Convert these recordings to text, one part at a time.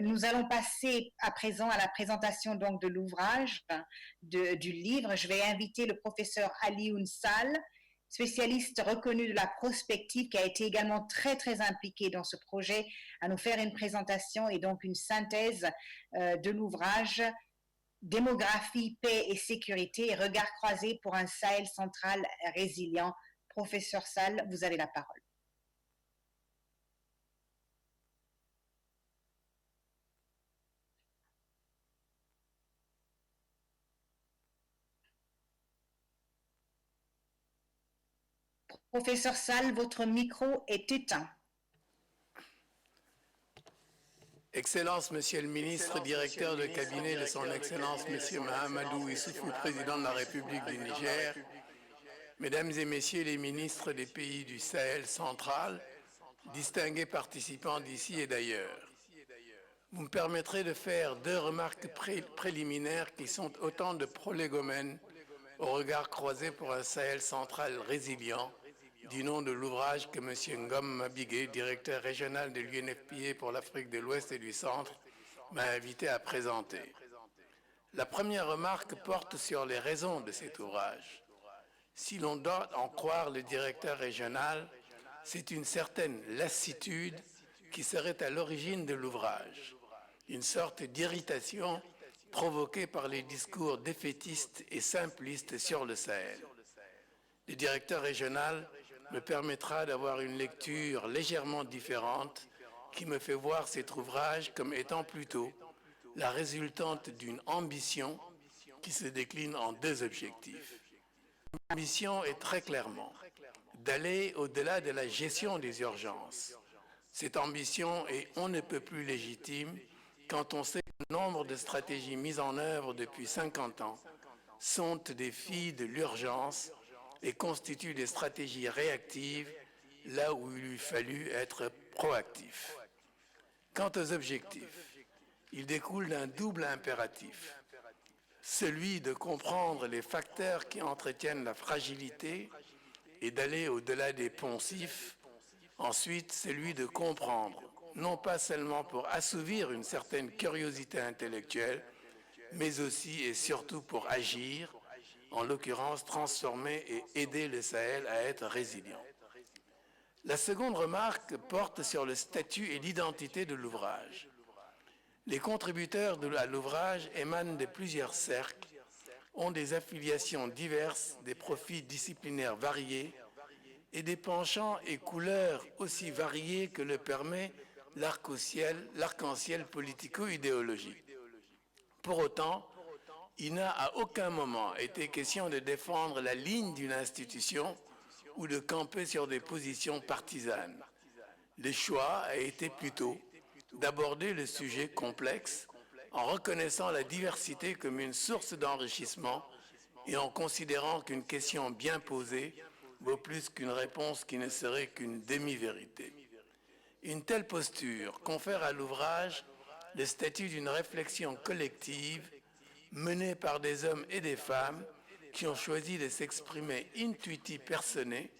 Nous allons passer à présent à la présentation donc de l'ouvrage, du livre. Je vais inviter le professeur Alioune Sall, spécialiste reconnu de la prospective, qui a été également très impliqué dans ce projet, à nous faire une présentation et donc une synthèse de l'ouvrage Démographie, paix et sécurité, regard croisé pour un Sahel central résilient. Professeur Sall, vous avez la parole. Professeur Sall, votre micro est éteint. Excellences, Monsieur le Ministre, directeur de cabinet de Son Excellence, Monsieur Mahamadou Issoufou, Président de la République du Niger, Mesdames et Messieurs les ministres des pays du Sahel central, distingués participants d'ici et d'ailleurs. Vous me permettrez de faire deux remarques préliminaires qui sont autant de prolégomènes au regard croisé pour un Sahel central résilient, du nom de l'ouvrage que M. Ngom Mabigué, directeur régional de l'UNFPA pour l'Afrique de l'Ouest et du Centre, m'a invité à présenter. La première remarque porte sur les raisons de cet ouvrage. Si l'on doit en croire le directeur régional, c'est une certaine lassitude qui serait à l'origine de l'ouvrage, une sorte d'irritation provoquée par les discours défaitistes et simplistes sur le Sahel. Le directeur régional me permettra d'avoir une lecture légèrement différente qui me fait voir cet ouvrage comme étant plutôt la résultante d'une ambition qui se décline en deux objectifs. L'ambition est très clairement d'aller au-delà de la gestion des urgences. Cette ambition est on ne peut plus légitime quand on sait que le nombre de stratégies mises en œuvre depuis 50 ans sont des filles de l'urgence et constituent des stratégies réactives là où il eût fallu être proactif. Quant aux objectifs, ils découlent d'un double impératif, celui de comprendre les facteurs qui entretiennent la fragilité et d'aller au-delà des poncifs, ensuite celui de comprendre, non pas seulement pour assouvir une certaine curiosité intellectuelle, mais aussi et surtout pour agir, en l'occurrence transformer et aider le Sahel à être résilient. La seconde remarque porte sur le statut et l'identité de l'ouvrage. Les contributeurs à l'ouvrage émanent de plusieurs cercles, ont des affiliations diverses, des profils disciplinaires variés et des penchants et couleurs aussi variés que le permet l'arc-en-ciel politico-idéologique. Pour autant, il n'a à aucun moment été question de défendre la ligne d'une institution ou de camper sur des positions partisanes. Le choix a été plutôt d'aborder le sujet complexe en reconnaissant la diversité comme une source d'enrichissement et en considérant qu'une question bien posée vaut plus qu'une réponse qui ne serait qu'une demi-vérité. Une telle posture confère à l'ouvrage le statut d'une réflexion collective menée par des hommes et des femmes qui ont choisi de s'exprimer intuiti personae,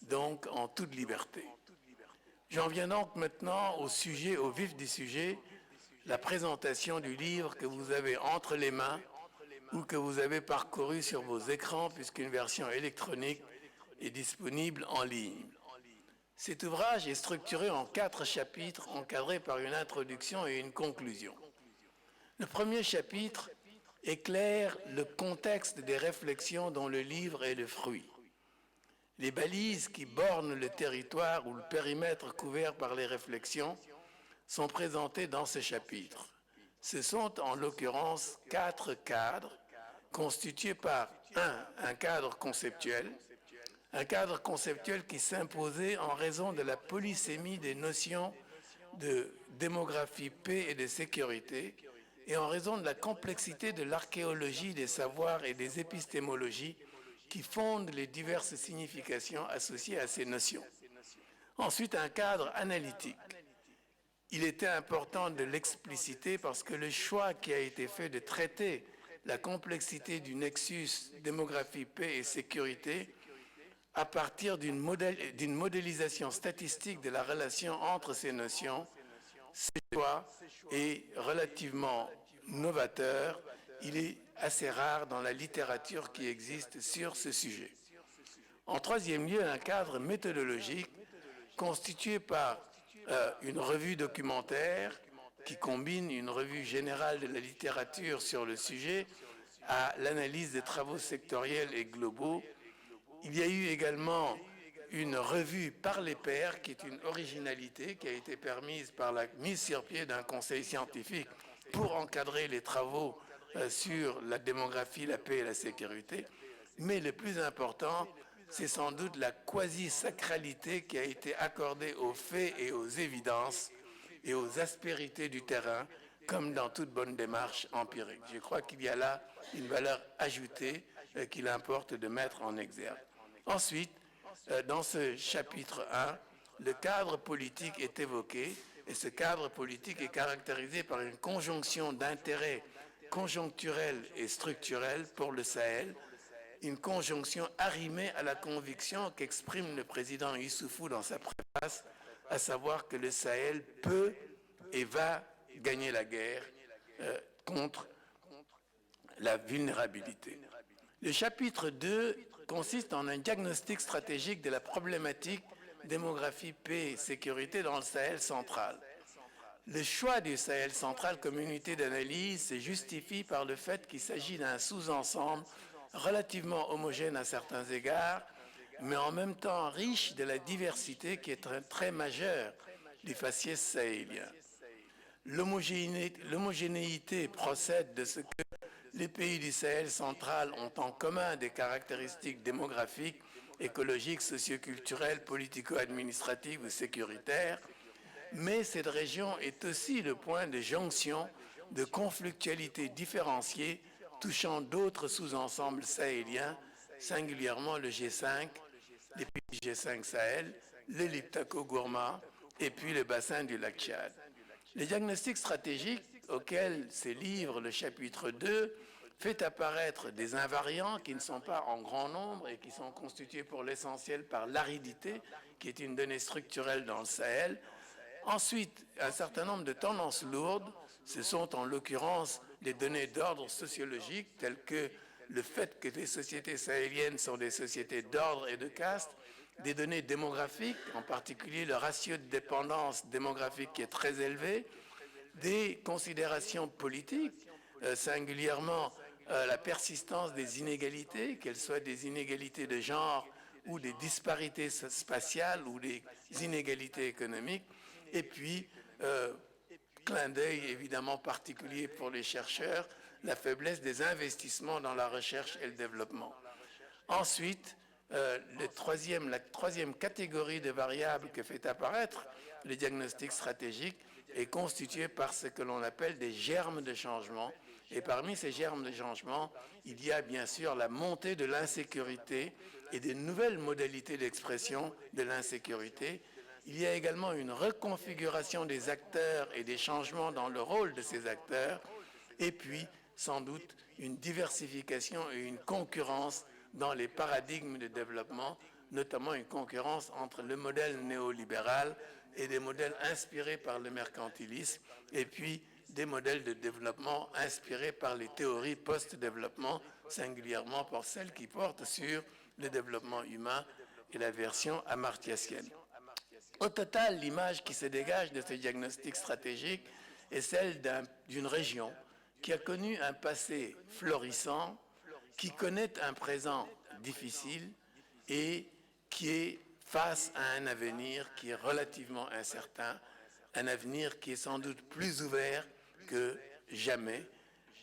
donc en toute liberté. J'en viens donc maintenant au vif du sujet, la présentation du livre que vous avez entre les mains ou que vous avez parcouru sur vos écrans puisqu'une version électronique est disponible en ligne. Cet ouvrage est structuré en 4 chapitres encadrés par une introduction et une conclusion. Le premier chapitre éclaire le contexte des réflexions dont le livre est le fruit. Les balises qui bornent le territoire ou le périmètre couvert par les réflexions sont présentées dans ce chapitre. Ce sont en l'occurrence 4 cadres constitués par un cadre conceptuel qui s'imposait en raison de la polysémie des notions de démographie, paix et de sécurité, et en raison de la complexité de l'archéologie des savoirs et des épistémologies qui fondent les diverses significations associées à ces notions. Ensuite, un cadre analytique. Il était important de l'expliciter parce que le choix qui a été fait de traiter la complexité du nexus démographie, paix et sécurité à partir d'une modélisation statistique de la relation entre ces notions, ce choix est relativement novateur. Il est assez rare dans la littérature qui existe sur ce sujet. En troisième lieu, un cadre méthodologique constitué par une revue documentaire qui combine une revue générale de la littérature sur le sujet à l'analyse des travaux sectoriels et globaux. Il y a eu également une revue par les pairs, qui est une originalité qui a été permise par la mise sur pied d'un conseil scientifique pour encadrer les travaux sur la démographie, la paix et la sécurité. Mais le plus important, c'est sans doute la quasi-sacralité qui a été accordée aux faits et aux évidences et aux aspérités du terrain, comme dans toute bonne démarche empirique. Je crois qu'il y a là une valeur ajoutée qu'il importe de mettre en exergue. Ensuite, dans ce chapitre 1, le cadre politique est évoqué, et ce cadre politique est caractérisé par une conjonction d'intérêts conjoncturels et structurels pour le Sahel, une conjonction arrimée à la conviction qu'exprime le président Issoufou dans sa préface, à savoir que le Sahel peut et va gagner la guerre contre la vulnérabilité. Le chapitre 2 consiste en un diagnostic stratégique de la problématique démographie, paix et sécurité dans le Sahel central. Le choix du Sahel central comme unité d'analyse se justifie par le fait qu'il s'agit d'un sous-ensemble relativement homogène à certains égards, mais en même temps riche de la diversité qui est très majeure du faciès sahélien. L'homogénéité procède de ce que les pays du Sahel central ont en commun des caractéristiques démographiques, écologiques, socioculturelles, politico-administratives ou sécuritaires, mais cette région est aussi le point de jonction de conflictualités différenciées touchant d'autres sous-ensembles sahéliens, singulièrement le G5, les pays du G5 Sahel, le Liptako-Gourma et puis le bassin du lac Tchad. Le diagnostic stratégique auquel se livre le chapitre 2 fait apparaître des invariants qui ne sont pas en grand nombre et qui sont constitués pour l'essentiel par l'aridité, qui est une donnée structurelle dans le Sahel. Ensuite, un certain nombre de tendances lourdes, ce sont en l'occurrence des données d'ordre sociologique, telles que le fait que les sociétés sahéliennes sont des sociétés d'ordre et de caste, des données démographiques, en particulier le ratio de dépendance démographique qui est très élevé, des considérations politiques, singulièrement la persistance des inégalités, qu'elles soient des inégalités de genre ou des disparités spatiales ou des inégalités économiques, et puis, clin d'œil évidemment particulier pour les chercheurs, la faiblesse des investissements dans la recherche et le développement. Ensuite, la troisième catégorie de variables que fait apparaître le diagnostic stratégique est constituée par ce que l'on appelle des germes de changement. Et parmi ces germes de changement, il y a bien sûr la montée de l'insécurité et des nouvelles modalités d'expression de l'insécurité. Il y a également une reconfiguration des acteurs et des changements dans le rôle de ces acteurs. Et puis, sans doute, une diversification et une concurrence dans les paradigmes de développement, notamment une concurrence entre le modèle néolibéral et des modèles inspirés par le mercantilisme, et puis des modèles de développement inspirés par les théories post-développement, singulièrement pour celles qui portent sur le développement humain et la version amartyacienne. Au total, l'image qui se dégage de ce diagnostic stratégique est celle d'une région qui a connu un passé florissant, qui connaît un présent difficile et qui est face à un avenir qui est relativement incertain, un avenir qui est sans doute plus ouvert que jamais,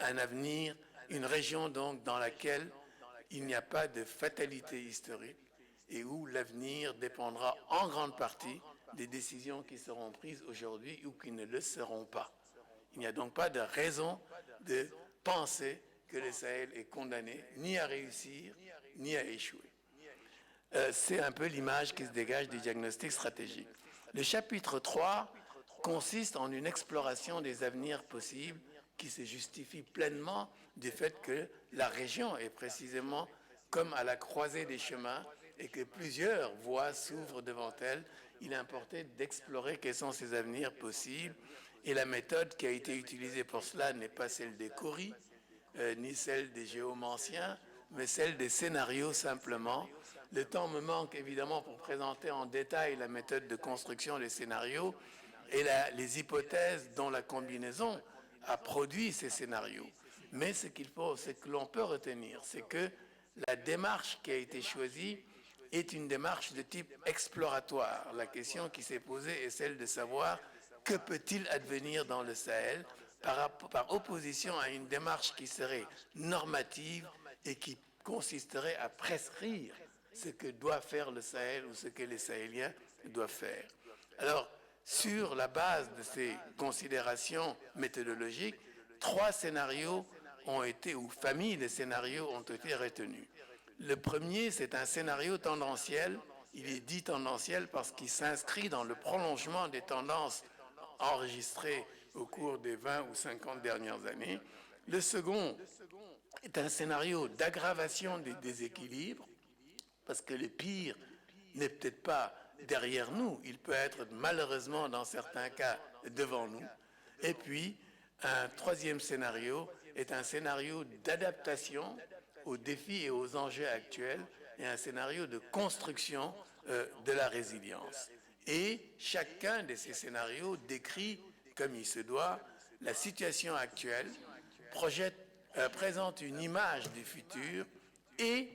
un avenir, une région donc dans laquelle il n'y a pas de fatalité historique et où l'avenir dépendra en grande partie des décisions qui seront prises aujourd'hui ou qui ne le seront pas. Il n'y a donc pas de raison de penser que le Sahel est condamné ni à réussir, ni à échouer. C'est un peu l'image qui se dégage du diagnostic stratégique. Le chapitre 3 consiste en une exploration des avenirs possibles qui se justifie pleinement du fait que la région est précisément comme à la croisée des chemins et que plusieurs voies s'ouvrent devant elle. Il importait d'explorer quels sont ces avenirs possibles Et la méthode qui a été utilisée pour cela n'est pas celle des coris, ni celle des géomanciens, mais celle des scénarios simplement. Le temps me manque évidemment pour présenter en détail la méthode de construction des scénarios et les hypothèses dont la combinaison a produit ces scénarios. Mais ce que l'on peut retenir, c'est que la démarche qui a été choisie est une démarche de type exploratoire. La question qui s'est posée est celle de savoir que peut-il advenir dans le Sahel par opposition à une démarche qui serait normative et qui consisterait à prescrire ce que doit faire le Sahel ou ce que les Sahéliens doivent faire. Alors, sur la base de ces considérations méthodologiques, 3 scénarios ont été, ou familles de scénarios ont été retenus. Le premier, c'est un scénario tendanciel. Il est dit tendanciel parce qu'il s'inscrit dans le prolongement des tendances enregistrées au cours des 20 ou 50 dernières années. Le second est un scénario d'aggravation des déséquilibres, parce que le pire n'est peut-être pas derrière nous, il peut être malheureusement dans certains cas devant nous. Et puis, un troisième scénario est un scénario d'adaptation aux défis et aux enjeux actuels et un scénario de construction de la résilience. Et chacun de ces scénarios décrit, comme il se doit, la situation actuelle, présente une image du futur et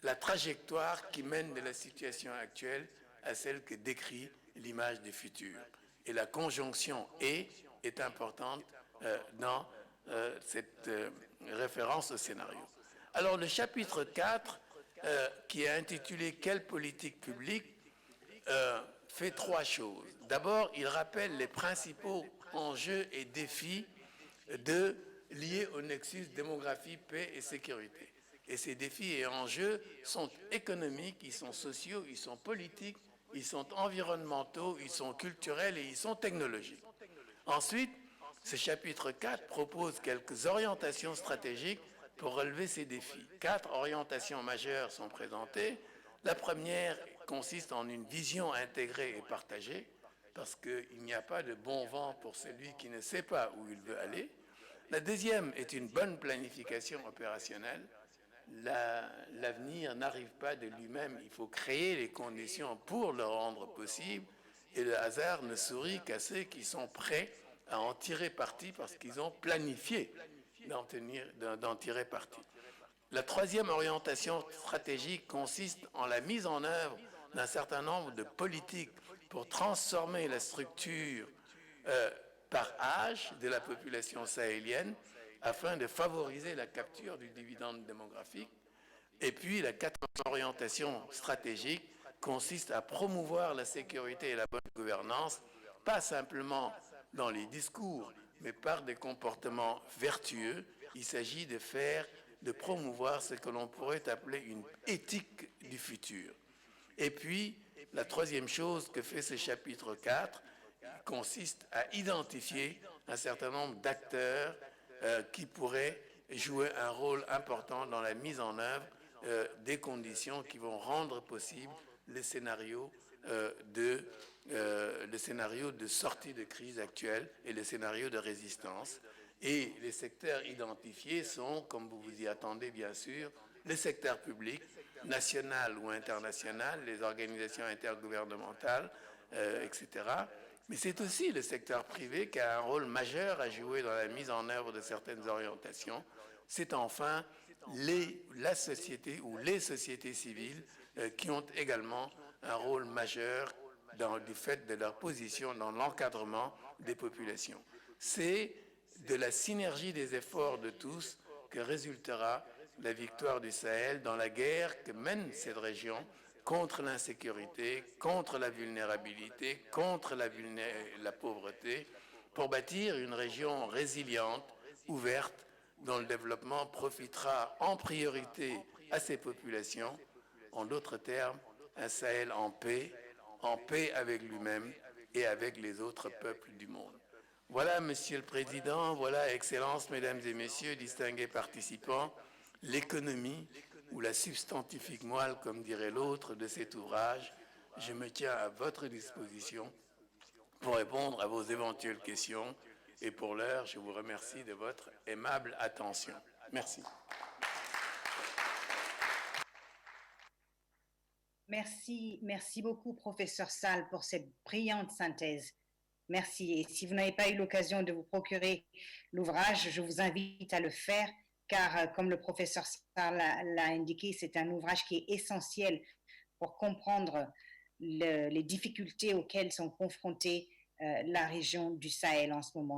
la trajectoire qui mène de la situation actuelle à celle que décrit l'image du futur. Et la conjonction « et » est importante dans cette référence au scénario. Alors le chapitre 4, qui est intitulé « Quelle politique publique ?» fait 3 choses. D'abord, il rappelle les principaux enjeux et défis liés au nexus démographie, paix et sécurité. Et ces défis et enjeux sont économiques, ils sont sociaux, ils sont politiques, ils sont environnementaux, ils sont culturels et ils sont technologiques. Ensuite, ce chapitre 4 propose quelques orientations stratégiques pour relever ces défis. 4 orientations majeures sont présentées. La première consiste en une vision intégrée et partagée, parce qu'il n'y a pas de bon vent pour celui qui ne sait pas où il veut aller. La deuxième est une bonne planification opérationnelle. L'avenir n'arrive pas de lui-même, il faut créer les conditions pour le rendre possible, et le hasard ne sourit qu'à ceux qui sont prêts à en tirer parti parce qu'ils ont planifié d'en tirer parti. La troisième orientation stratégique consiste en la mise en œuvre d'un certain nombre de politiques pour transformer la structure par âge de la population sahélienne afin de favoriser la capture du dividende démographique. Et puis la quatrième orientation stratégique consiste à promouvoir la sécurité et la bonne gouvernance, pas simplement dans les discours, mais par des comportements vertueux. Il s'agit de promouvoir ce que l'on pourrait appeler une éthique du futur. Et puis, la troisième chose que fait ce chapitre 4 consiste à identifier un certain nombre d'acteurs qui pourraient jouer un rôle important dans la mise en œuvre des conditions qui vont rendre possible le scénario de sortie de crise actuelle et le scénario de résistance. Et les secteurs identifiés sont, comme vous vous y attendez bien sûr, le secteur public, national ou international, les organisations intergouvernementales, etc. Mais c'est aussi le secteur privé qui a un rôle majeur à jouer dans la mise en œuvre de certaines orientations. C'est enfin la société ou les sociétés civiles qui ont également un rôle majeur du fait de leur position dans l'encadrement des populations. C'est de la synergie des efforts de tous que résultera la victoire du Sahel dans la guerre que mène cette région contre l'insécurité, contre la vulnérabilité, contre la pauvreté, pour bâtir une région résiliente, ouverte, dont le développement profitera en priorité à ces populations. En d'autres termes, un Sahel en paix avec lui-même et avec les autres peuples du monde. Voilà, Monsieur le Président, voilà, Excellences, Mesdames et Messieurs, distingués participants, l'économie, ou la substantifique moelle, comme dirait l'autre, de cet ouvrage. Je me tiens à votre disposition pour répondre à vos éventuelles questions. Et pour l'heure, je vous remercie de votre aimable attention. Merci. Merci beaucoup, professeur Sall, pour cette brillante synthèse. Merci. Et si vous n'avez pas eu l'occasion de vous procurer l'ouvrage, je vous invite à le faire, car comme le professeur Sall l'a indiqué, c'est un ouvrage qui est essentiel pour comprendre les difficultés auxquelles sont confrontées la région du Sahel en ce moment.